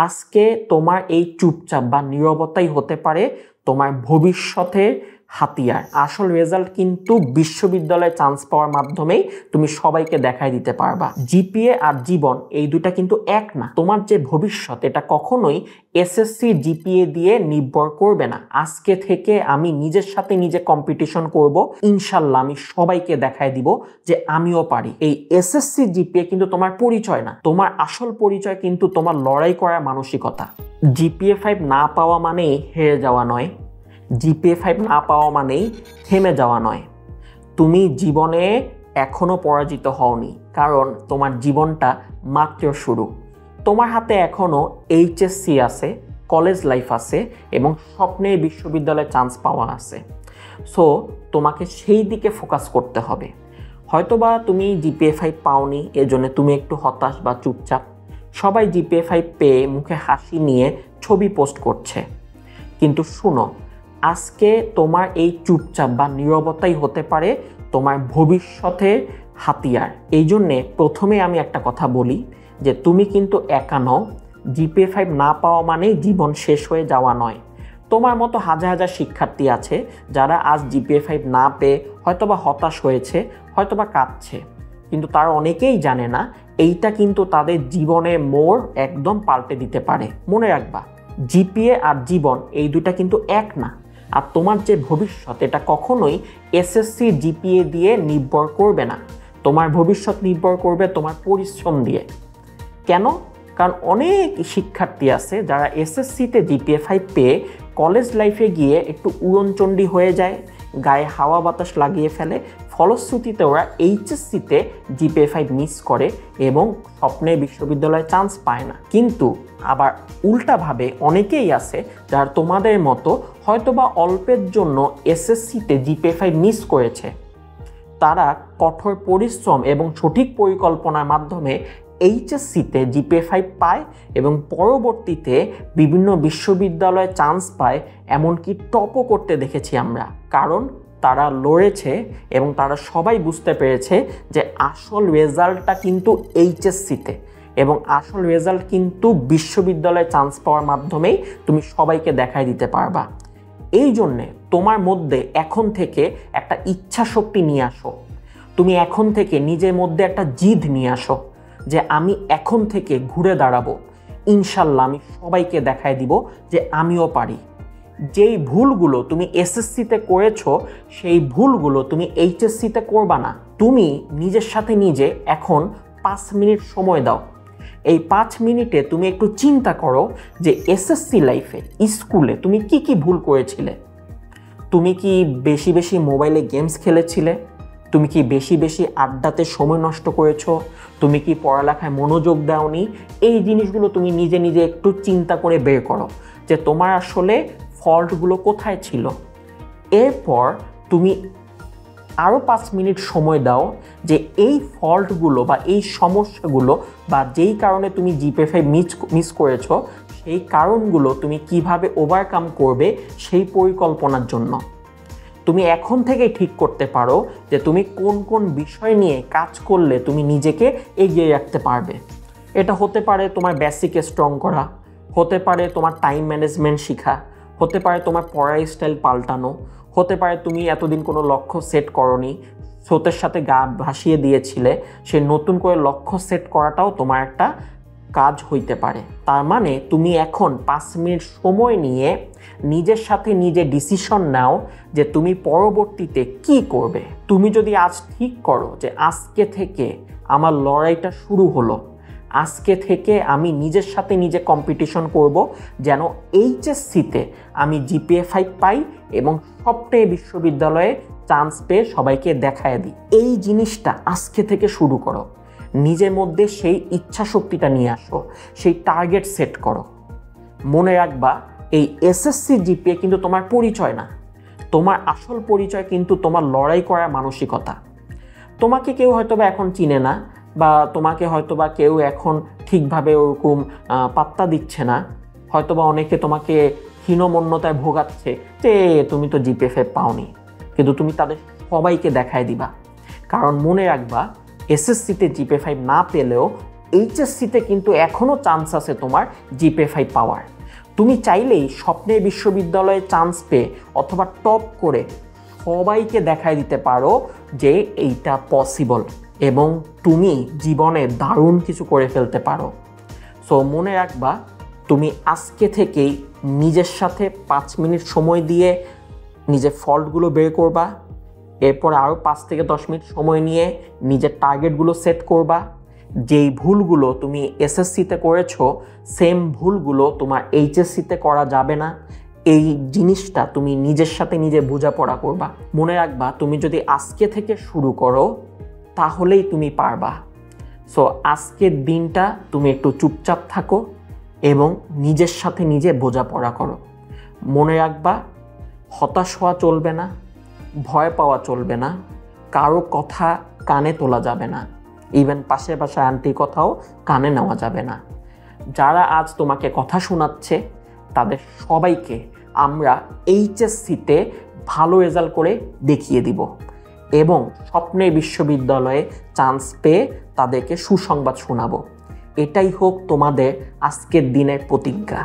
আজকে তোমার এই চুপচাপ বা নীরবতাই হতে পারে তোমার ভবিষ্যতের হাতিয়ার। আসল রেজাল্ট কিন্তু বিশ্ববিদ্যালয়ে চান্স পাওয়ার মাধ্যমেই তুমি সবাইকে দেখাই দিতে পারবা। জিপিএ আর জীবন এই দুটা কিন্তু এক না। তোমার যে ভবিষ্যৎ এটা কখনোই এসএসসি জিপিএ দিয়ে নির্ভর করবে না। আজকে থেকে আমি নিজের সাথে নিজে কম্পিটিশন করব, ইনশাল্লাহ আমি সবাইকে দেখাই দিব যে আমিও পারি। এই এসএসসি জিপিএ কিন্তু তোমার পরিচয় না, তোমার আসল পরিচয় কিন্তু তোমার লড়াই করার মানসিকতা। জিপিএ 5 না পাওয়া মানেই হেরে যাওয়া নয়, জিপিএ 5 না পাওয়া মানেই থেমে যাওয়া নয়। তুমি জীবনে এখনো পরাজিত হওনি, কারণ তোমার জীবনটা মাত্র শুরু। তোমার হাতে এখনো এইচএসসি আছে, কলেজ লাইফ আছে এবং স্বপ্নে বিশ্ববিদ্যালয়ে চান্স পাওয়া আছে। সো তোমাকে সেই দিকে ফোকাস করতে হবে। হয়তোবা তুমি জিপিএ 5 পাওনি, এজন্য তুমি একটু হতাশ বা চুপচাপ। সবাই জিপিএ 5 পেয়ে মুখে হাসি নিয়ে ছবি পোস্ট করছে, কিন্তু শুনো, আজকে তোমার এই চুপচাপ বা নীরবতাই হতে পারে তোমার ভবিষ্যতের হাতিয়ার। এই জন্যে প্রথমে আমি একটা কথা বলি যে তুমি কিন্তু একা নও। জিপিএ 5 না পাওয়া মানেই জীবন শেষ হয়ে যাওয়া নয়। তোমার মতো হাজার হাজার শিক্ষার্থী আছে যারা আজ জিপিএ 5 না পেয়ে হয়তোবা হতাশ হয়েছে, হয়তোবা কাঁদছে, কিন্তু তারা অনেকেই জানে না এইটা কিন্তু তাদের জীবনের মোড় একদম পাল্টে দিতে পারে। মনে রাখবা, জিপিএ আর জীবন এই দুটা কিন্তু এক না। আর তোমার যে ভবিষ্যৎ এটা কখনোই এসএসসি জিপিএ দিয়ে নির্ভর করবে না। তোমার ভবিষ্যৎ নির্ভর করবে তোমার পরিশ্রম দিয়ে। কেন? কারণ অনেক শিক্ষার্থী আছে যারা এসএসসিতে জিপিএ 5 পেয়ে কলেজ লাইফে গিয়ে একটু উড়নচণ্ডী হয়ে যায়, গায়ে হাওয়া বাতাস লাগিয়ে ফেলে। ফলশ্রুতিতে ওরা এইচএসসিতে জিপিএ 5 মিস করে এবং স্বপ্নে বিশ্ববিদ্যালয়ে চান্স পায় না। কিন্তু আবার উল্টাভাবে অনেকেই আছে যারা তোমাদের মতো হয়তোবা অল্পের জন্য এসএসসিতে জিপিএ 5 মিস করেছে। তারা কঠোর পরিশ্রম এবং সঠিক পরিকল্পনার মাধ্যমে এইচএসসিতে জিপিএ 5 পায় এবং পরবর্তীতে বিভিন্ন বিশ্ববিদ্যালয়ে চান্স পায়, এমনকি টপও করতে দেখেছি আমরা। কারণ তারা লড়েছে এবং তারা সবাই বুঝতে পেরেছে যে আসল রেজাল্টটা কিন্তু এইচএসসিতে, এবং আসল রেজাল্ট কিন্তু বিশ্ববিদ্যালয়ে চান্স পাওয়ার মাধ্যমেই তুমি সবাইকে দেখাই দিতে পারবা। এই জন্যে তোমার মধ্যে এখন থেকে একটা ইচ্ছা শক্তি নিয়ে আসো। তুমি এখন থেকে নিজের মধ্যে একটা জিদ নিয়ে আসো যে আমি এখন থেকে ঘুরে দাঁড়াবো, ইনশাল্লাহ আমি সবাইকে দেখাই দিব যে আমিও পারি। যেই ভুলগুলো তুমি এসএসসিতে করেছো সেই ভুলগুলো তুমি এইচএসসিতে করবা না। তুমি নিজের সাথে নিজে এখন 5 মিনিট সময় দাও। এই 5 মিনিটে তুমি একটু চিন্তা করো যে এসএসসি লাইফে স্কুলে তুমি কি কি ভুল করেছিলে। তুমি কি বেশি বেশি মোবাইলে গেমস খেলেছিলে? তুমি কি বেশি বেশি আড্ডাতে সময় নষ্ট করেছো? তুমি কি পড়ালেখায় মনোযোগ দাওনি? এই জিনিসগুলো তুমি নিজে নিজে একটু চিন্তা করে বের করো যে তোমার আসলে ফল্টগুলো কোথায় ছিল। এরপর তুমি আরও 5 মিনিট সময় দাও যে এই ফল্টগুলো বা এই সমস্যাগুলো বা যেই কারণে তুমি জিপিএ 5 মিস করেছো সেই কারণগুলো তুমি কিভাবে ওভারকাম করবে সেই পরিকল্পনার জন্য। তুমি এখন থেকেই ঠিক করতে পারো যে তুমি কোন কোন বিষয় নিয়ে কাজ করলে তুমি নিজেকে এগিয়ে রাখতে পারবে। এটা হতে পারে তোমার বেসিক স্ট্রং করা, হতে পারে তোমার টাইম ম্যানেজমেন্ট শেখা, হতে পারে তোমার পড়ার স্টাইল পাল্টানো, হতে পারে তুমি এতদিন কোনো লক্ষ্য সেট করনি, স্রোতের সাথে গা ভাসিয়ে দিয়েছিলে, সে নতুন করে লক্ষ্য সেট করাটাও তোমার একটা কাজ হইতে পারে। তার মানে তুমি এখন 5 মিনিট সময় নিয়ে নিজের সাথে নিজে ডিসিশন নাও যে তুমি পরবর্তীতে কি করবে। তুমি যদি আজ ঠিক করো যে আজকে থেকে আমার লড়াইটা শুরু হলো, আজকে থেকে আমি নিজের সাথে নিজে কম্পিটিশন করব যেন এইচএসসিতে আমি জিপিএ 5 পাই এবং স্বপ্নে বিশ্ববিদ্যালয়ে চান্স পেয়ে সবাইকে দেখায় দিই। এই জিনিসটা আজকে থেকে শুরু করো। নিজের মধ্যে সেই ইচ্ছা শক্তিটা নিয়ে আসো, সেই টার্গেট সেট করো। মনে রাখবা, এই এসএসসি জিপিএ কিন্তু তোমার পরিচয় না, তোমার আসল পরিচয় কিন্তু তোমার লড়াই করার মানসিকতা। তোমাকে কেউ হয়তোবা এখন চিনে না, বা তোমাকে হয়তোবা কেউ এখন ঠিকভাবে ওরকম পাত্তা দিচ্ছে না, হয়তোবা অনেকে তোমাকে হীনমন্যতায় ভোগাচ্ছে যে তুমি তো জিপিএ 5 পাওনি, কিন্তু তুমি তাদের সবাইকে দেখায় দিবা। কারণ মনে রাখবা, এসএসসিতে জিপিএ 5 না পেলেও এইচএসসিতে কিন্তু এখনও চান্স আছে তোমার জিপিএ 5 পাওয়ার। তুমি চাইলেই স্বপ্নের বিশ্ববিদ্যালয়ে চান্স পেয়ে অথবা টপ করে সবাইকে দেখাই দিতে পারো যে এইটা পসিবল এবং তুমি জীবনে দারুণ কিছু করে ফেলতে পারো। সো মনে রাখবা, তুমি আজকে থেকেই নিজের সাথে 5 মিনিট সময় দিয়ে নিজের ফল্টগুলো বের করবা, এরপর আরও 5 থেকে 10 মিনিট সময় নিয়ে নিজের টার্গেটগুলো সেট করবা। যেই ভুলগুলো তুমি এসএসসিতে করেছো সেম ভুলগুলো তোমার এইচএসসিতে করা যাবে না, এই জিনিসটা তুমি নিজের সাথে নিজে বোঝাপড়া করবা। মনে রাখবা, তুমি যদি আজকে থেকে শুরু করো তাহলেই তুমি পারবা। সো আজকের দিনটা তুমি একটু চুপচাপ থাকো এবং নিজের সাথে নিজে বোঝাপড়া করো। মনে রাখবা, হতাশ হওয়া চলবে না, ভয় পাওয়া চলবে না, কারো কথা কানে তোলা যাবে না, ইভেন পাশে পাশে আন্টির কথাও কানে নেওয়া যাবে না। যারা আজ তোমাকে কথা শোনাচ্ছে তাদের সবাইকে আমরা এইচএসসিতে ভালো রেজাল্ট করে দেখিয়ে দিব এবং স্বপ্নের বিশ্ববিদ্যালয়ে চান্স পেয়ে তাদেরকে সুসংবাদ শোনাবো। এটাই হোক তোমাদের আজকের দিনের প্রতিজ্ঞা।